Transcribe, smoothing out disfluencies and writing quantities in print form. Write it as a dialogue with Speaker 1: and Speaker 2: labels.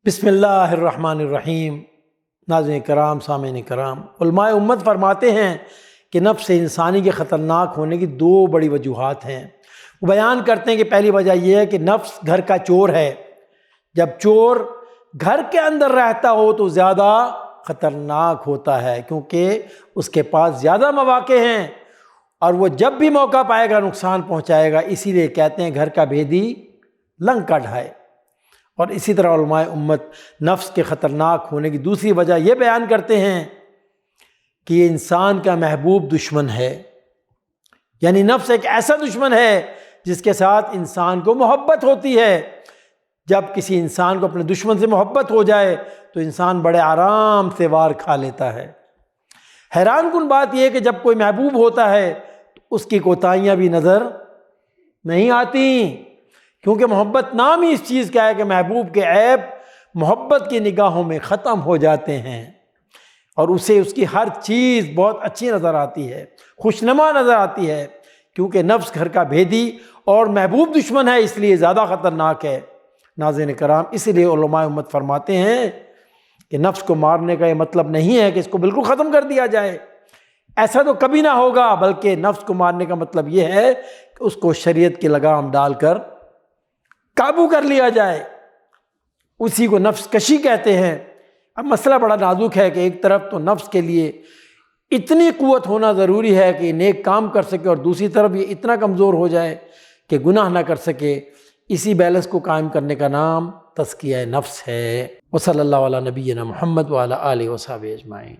Speaker 1: بسم اللہ الرحمن الرحیم۔ ناظرین کرام، سامعین کرام، علماء امت فرماتے ہیں کہ نفس انسانی کے خطرناک ہونے کی دو بڑی وجوہات ہیں۔ وہ بیان کرتے ہیں کہ پہلی وجہ یہ ہے کہ نفس گھر کا چور ہے۔ جب چور گھر کے اندر رہتا ہو تو زیادہ خطرناک ہوتا ہے، کیونکہ اس کے پاس زیادہ مواقع ہیں اور وہ جب بھی موقع پائے گا نقصان پہنچائے گا۔ اسی لیے کہتے ہیں گھر کا بھیدی لنکا ڈھائے۔ اور اسی طرح علماء امت نفس کے خطرناک ہونے کی دوسری وجہ یہ بیان کرتے ہیں کہ یہ انسان کا محبوب دشمن ہے۔ یعنی نفس ایک ایسا دشمن ہے جس کے ساتھ انسان کو محبت ہوتی ہے۔ جب کسی انسان کو اپنے دشمن سے محبت ہو جائے تو انسان بڑے آرام سے وار کھا لیتا ہے۔ حیران کن بات یہ ہے کہ جب کوئی محبوب ہوتا ہے تو اس کی کوتاہیاں بھی نظر نہیں آتی، کیونکہ محبت نام ہی اس چیز کا ہے کہ محبوب کے عیب محبت کی نگاہوں میں ختم ہو جاتے ہیں اور اسے اس کی ہر چیز بہت اچھی نظر آتی ہے، خوشنما نظر آتی ہے، کیونکہ نفس گھر کا بھیدی اور محبوب دشمن ہے، اس لیے زیادہ خطرناک ہے۔ ناظرین کرام، اسی لیے علماء امت فرماتے ہیں کہ نفس کو مارنے کا یہ مطلب نہیں ہے کہ اس کو بالکل ختم کر دیا جائے، ایسا تو کبھی نہ ہوگا، بلکہ نفس کو مارنے کا مطلب یہ ہے کہ اس کو شریعت کی لگام ڈال کر قابو کر لیا جائے۔ اسی کو نفس کشی کہتے ہیں۔ اب مسئلہ بڑا نازک ہے کہ ایک طرف تو نفس کے لیے اتنی قوت ہونا ضروری ہے کہ نیک کام کر سکے، اور دوسری طرف یہ اتنا کمزور ہو جائے کہ گناہ نہ کر سکے۔ اسی بیلنس کو قائم کرنے کا نام تزکیہ نفس ہے۔ وصلی اللہ علی نبینا محمد وعلی آلہ وصحبہ اجمعین۔